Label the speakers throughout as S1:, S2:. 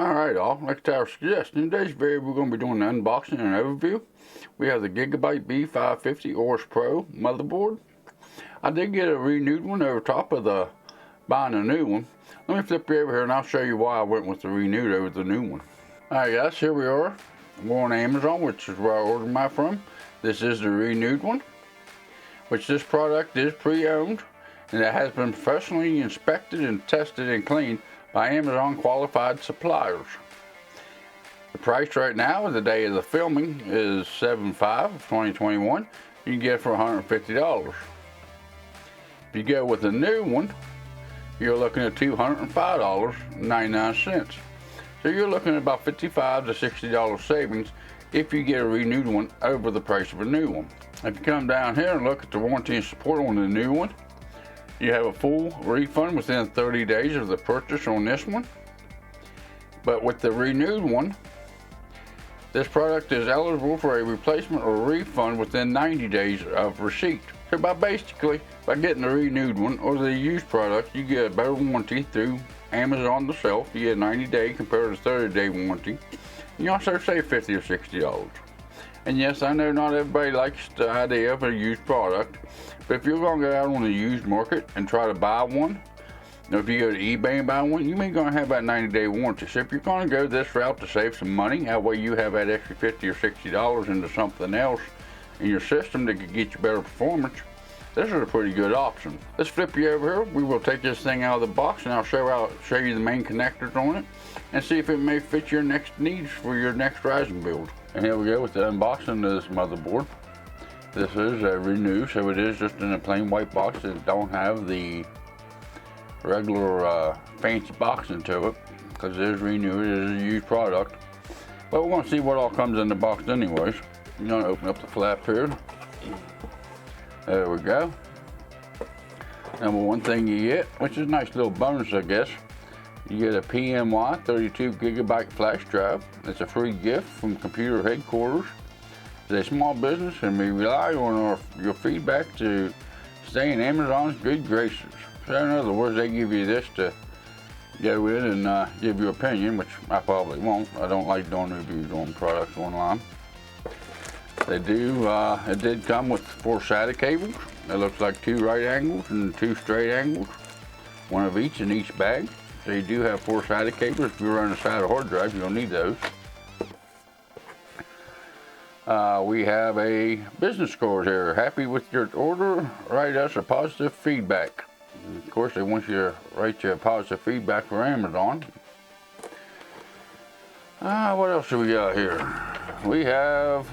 S1: Alright all, like our suggestion, in today's video we're going to be doing an unboxing and an overview. We have the GIGABYTE B550 AORUS Pro motherboard. I did get a renewed one over top of the buying a new one. Let me flip you over here and I'll show you why I went with the renewed over the new one. Alright guys, here we are. We're on Amazon, which is where I ordered mine from. This is the renewed one, which this product is pre-owned and it has been professionally inspected and tested and cleaned by Amazon qualified suppliers. The price right now, the day of the filming, is 7/5/2021. You can get it for $150. If you go with a new one, you're looking at $205.99. So you're looking at about $55 to $60 savings if you get a renewed one over the price of a new one. If you come down here and look at the warranty and support on the new one, you have a full refund within 30 days of the purchase on this one. But with the renewed one, this product is eligible for a replacement or refund within 90 days of receipt. So by getting the renewed one or the used product, you get a better warranty through Amazon themselves. You get a 90-day compared to 30-day warranty. You also save $50 or $60. And yes, I know not everybody likes the idea of a used product, but if you're going to go out on the used market and try to buy one, if you go to eBay and buy one, you ain't going to have that 90-day warranty. So if you're going to go this route to save some money, that way you have that extra $50 or $60 into something else in your system that could get you better performance, this is a pretty good option. Let's flip you over here. We will take this thing out of the box and I'll show you the main connectors on it and see if it may fit your next needs for your next rising build. And here we go with the unboxing of this motherboard. This is a renew, so it is just in a plain white box. It don't have the regular fancy boxing to it because it is renew. It is a used product. But we're going to see what all comes in the box anyways. I'm going to open up the flap here. There we go. Number one thing you get, which is a nice little bonus I guess, you get a PMY 32GB flash drive. It's a free gift from computer headquarters. It's a small business and we rely on your feedback to stay in Amazon's good graces. So in other words, they give you this to go in and give your opinion, which I probably won't. I don't like doing reviews on products online. It did come with 4 SATA cables. It looks like 2 right angles and 2 straight angles, one of each in each bag. So you do have 4 SATA cables. If you're running a SATA hard drive, you'll need those. We have a business card here. Happy with your order? Write us a positive feedback. And of course, they want you to write you a positive feedback for Amazon. What else do we got here? We have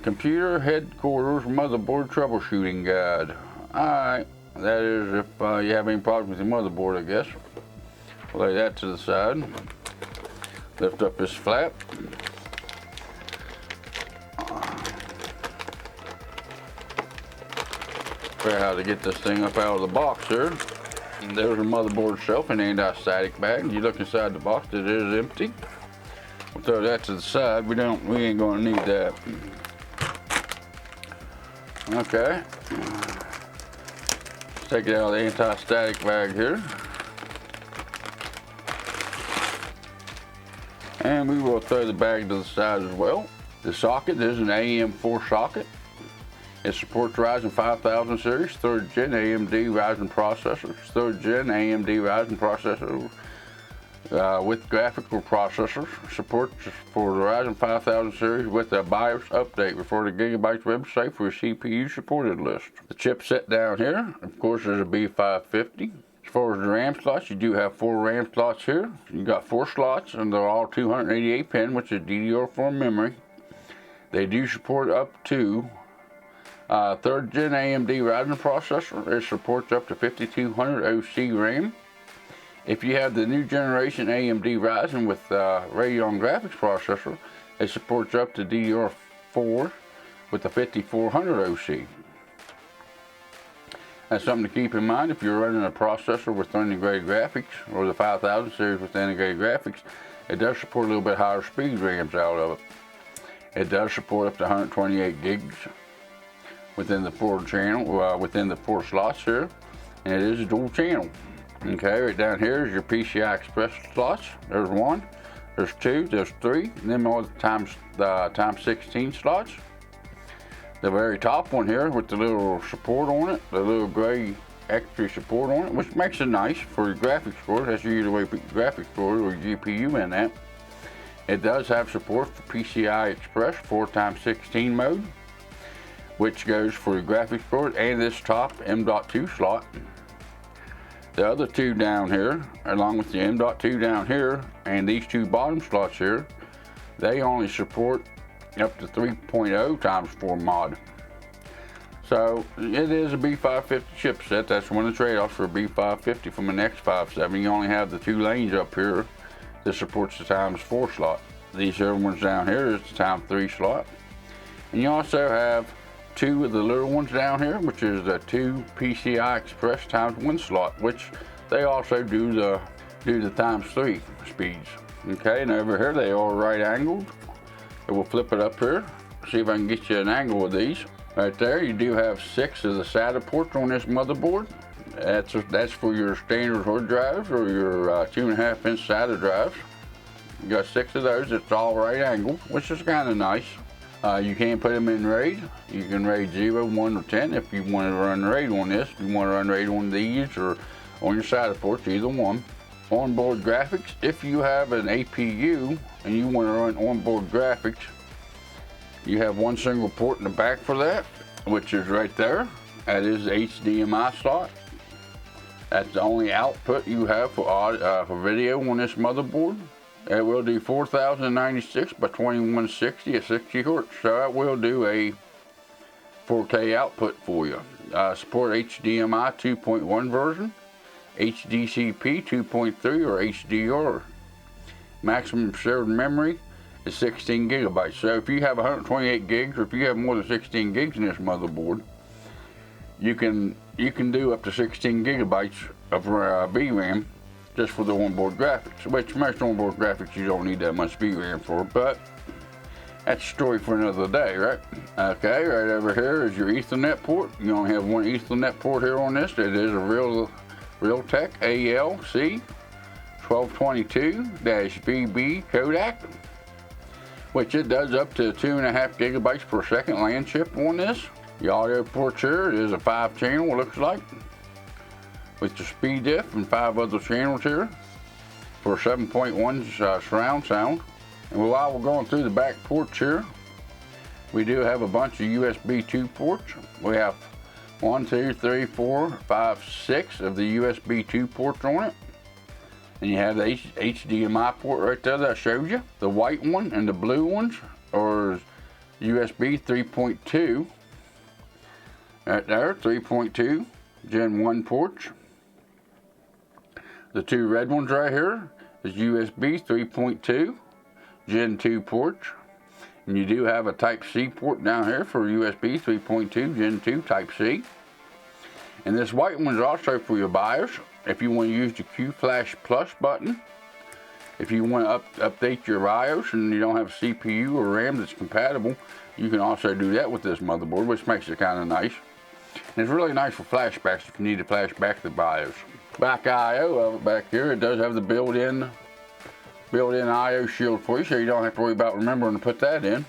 S1: Computer Headquarters Motherboard Troubleshooting Guide. Alright, that is if you have any problems with your motherboard, I guess. Lay that to the side. Lift up this flap. Figure out how to get this thing up out of the box here. And there's the motherboard itself in the anti-static bag. You look inside the box, it is empty. We'll throw that to the side. We ain't gonna need that. Okay. Let's take it out of the anti-static bag here. And we will throw the bag to the side as well. The socket is an AM4 socket. It supports Ryzen 5000 series, 3rd gen AMD Ryzen processors, 3rd gen AMD Ryzen processors with graphical processors. Supports for the Ryzen 5000 series with a BIOS update. Refer to Gigabyte's website for a CPU supported list. The chipset down here, of course, is a B550. As far as the RAM slots, you do have 4 RAM slots here. You got 4 slots and they're all 288 pin, which is DDR4 memory. They do support up to 3rd gen AMD Ryzen processor. It supports up to 5200 OC RAM. If you have the new generation AMD Ryzen with Radeon graphics processor, it supports up to DDR4 with the 5400 OC. That's something to keep in mind if you're running a processor with integrated graphics or the 5000 series with integrated graphics. It does support a little bit higher speed RAMs out of it. It does support up to 128 gigs within the 4 slots here, and it is a dual channel. Okay, right down here is your Pci Express Slots. There's one. There's 2, there's 3, and then all the times 16 slots. The very top one here with the little support on it, the little gray extra support on it, which makes it nice for your graphics card. That's usually the way you put your graphics card or your GPU in that. It does have support for PCI Express 4x16 mode, which goes for your graphics card and this top M.2 slot. The other 2 down here, along with the M.2 down here, and these 2 bottom slots here, they only support up to 3.0 times 4 mod. So it is a B550 chipset. That's one of the trade-offs for a B550 from an X57. You only have the 2 lanes up here that supports the times 4 slot. These other ones down here is the times 3 slot. And you also have 2 of the little ones down here, which is the 2 PCI Express times 1 slot, which they also do the times 3 speeds. Okay, and over here they are right angled. So we'll flip it up here, see if I can get you an angle with these. Right there, you do have 6 of the SATA ports on this motherboard. That's for your standard hard drives or your 2.5-inch SATA drives. You got 6 of those. It's all right angled, which is kind of nice. You can put them in RAID. You can RAID 0, 1, or 10 if you want to run RAID on this. If you want to run RAID on these or on your SATA ports, either one. Onboard graphics, if you have an APU and you want to run onboard graphics, you have 1 single port in the back for that, which is right there. That is the HDMI slot. That's the only output you have for video on this motherboard. It will do 4096 by 2160 at 60 Hz, so that will do a 4K output for you. Support HDMI 2.1 version, HDCP 2.3 or HDR. Maximum shared memory is 16 gigabytes. So if you have 128 gigs, or if you have more than 16 gigs in this motherboard, you can do up to 16 gigabytes of VRAM just for the onboard graphics. Which most onboard graphics you don't need that much VRAM for, but that's a story for another day, right? Okay, right over here is your Ethernet port. You only have 1 Ethernet port here on this. It is a Realtek ALC 1222-VB codec, which it does up to 2.5 gigabytes per second LAN chip on this. The audio port here is a 5-channel, it looks like, with the speed diff and 5 other channels here for 7.1 surround sound. And while we're going through the back ports here, we do have a bunch of USB 2 ports. We have 1, 2, 3, 4, 5, 6 of the USB 2 ports on it. And you have the HDMI port right there that I showed you. The white one and the blue ones are USB 3.2. Right there, 3.2 Gen 1 ports. The 2 red ones right here is USB 3.2 Gen 2 ports. And you do have a Type-C port down here for USB 3.2 Gen 2 Type-C. And this white one is also for your BIOS. If you want to use the Q-Flash Plus button, if you want to update your BIOS and you don't have a CPU or RAM that's compatible, you can also do that with this motherboard, which makes it kind of nice. And it's really nice for flashbacks if you need to flash back the BIOS. Back I/O of it back here, it does have the built-in I/O shield for you, so you don't have to worry about remembering to put that in.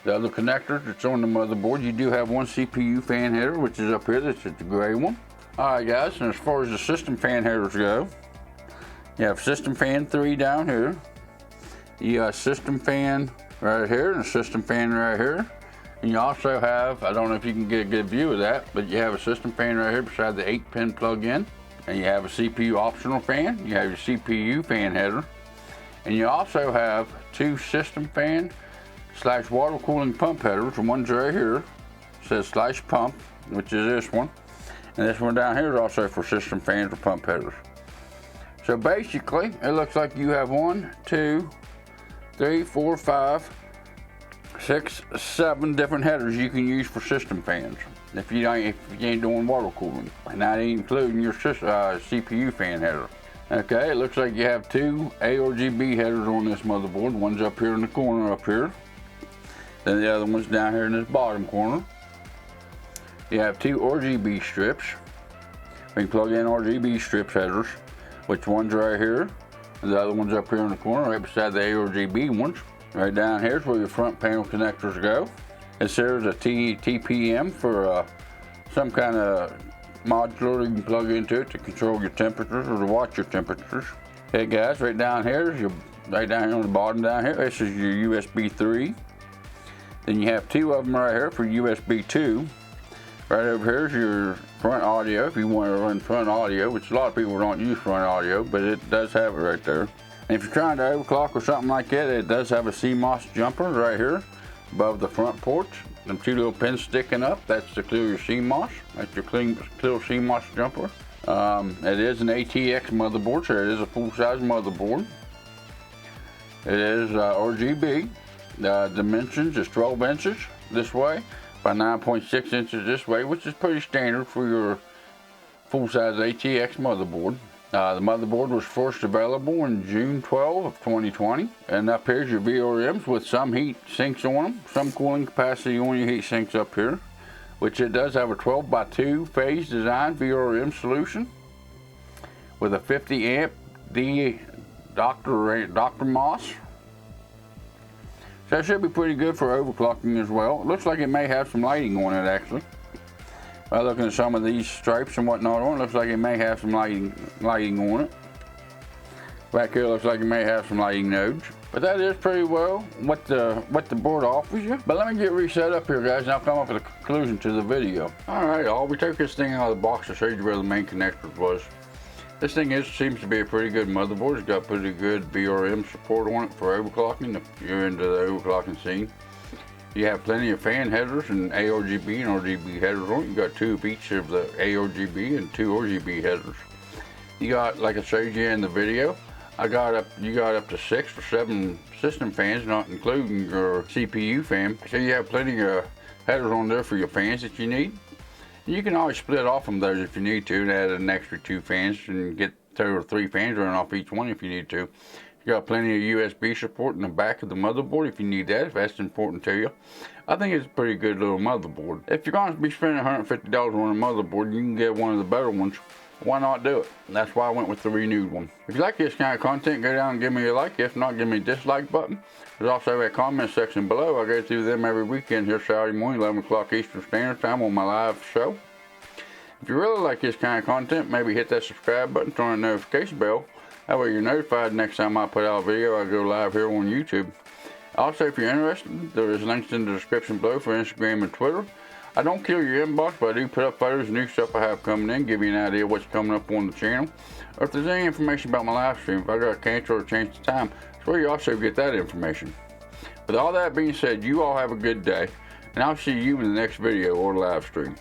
S1: The other connectors that's on the motherboard, you do have 1 CPU fan header, which is up here. This is the gray one. Alright guys, and as far as the system fan headers go, you have system fan 3 down here. You got system fan right here and a system fan right here. And you also have, I don't know if you can get a good view of that, but you have a system fan right here beside the 8-pin plug-in. And you have a CPU optional fan. You have your CPU fan header. And you also have 2 system fan / water cooling pump headers. One's right here, it says /pump, which is this one. And this one down here is also for system fans or pump headers. So basically, it looks like you have 1, 2, 3, 4, 5, 6, 7 different headers you can use for system fans if you ain't doing water cooling, and that ain't including your CPU fan header. Okay, it looks like you have 2 ARGB headers on this motherboard. One's up here in the corner up here. Then the other one's down here in this bottom corner. You have 2 RGB strips. We can plug in RGB strips headers, which one's right here, The other one's up here in the corner, right beside the ARGB ones. Right down here is where your front panel connectors go. This here is a TPM for some kind of modular you can plug into it to control your temperatures or to watch your temperatures. Okay guys, right down here is right down here on the bottom down here, this is your USB 3. Then you have two of them right here for USB 2. Right over here is your front audio if you want to run front audio, which a lot of people don't use front audio, but it does have it right there. And if you're trying to overclock or something like that, it does have a CMOS jumper right here above the front ports. Them two little pins sticking up, that's to clear your CMOS. That's your clear CMOS jumper. It is an ATX motherboard, so it is a full-size motherboard. It is RGB. The dimensions is 12 inches this way by 9.6 inches this way, which is pretty standard for your full-size ATX motherboard. The motherboard was first available in June 12 of 2020. And up here's your VRMs with some heat sinks on them, some cooling capacity on your heat sinks up here, which it does have a 12x2 phase design VRM solution with a 50 amp Dr. Moss. So that should be pretty good for overclocking as well. It looks like it may have some lighting on it actually. By looking at some of these stripes and whatnot on it, looks like it may have some lighting on it. Back here looks like it may have some lighting nodes. But that is pretty well what the board offers you. But let me get reset up here guys and I'll come up with a conclusion to the video. Alright, we took this thing out of the box to show you where the main connector was. This thing seems to be a pretty good motherboard. It's got pretty good VRM support on it for overclocking if you're into the overclocking scene. You have plenty of fan headers and ARGB and RGB headers on it. You got two of each of the ARGB and two RGB headers. You got, like I showed you in the video, you got up to 6 or 7 system fans, not including your CPU fan. So you have plenty of headers on there for your fans that you need. You can always split off from those if you need to and add an extra 2 fans and get 2 or 3 fans running off each one if you need to. You got plenty of USB support in the back of the motherboard if you need that, if that's important to you. I think it's a pretty good little motherboard. If you're going to be spending $150 on a motherboard, you can get one of the better ones. Why not do it? And that's why I went with the renewed one. If you like this kind of content, go down and give me a like. If not, give me a dislike button. There's also a comment section below. I go through them every weekend here Saturday morning, 11 o'clock Eastern Standard Time on my live show. If you really like this kind of content, maybe hit that subscribe button, turn on the notification bell. That way you're notified next time I put out a video. I go live here on YouTube. Also, if you're interested, there is links in the description below for Instagram and Twitter. I don't kill your inbox, but I do put up photos and new stuff I have coming in, give you an idea of what's coming up on the channel. Or if there's any information about my live stream, if I got a cancel or change the time, that's where you also get that information. With all that being said, you all have a good day, and I'll see you in the next video or live stream.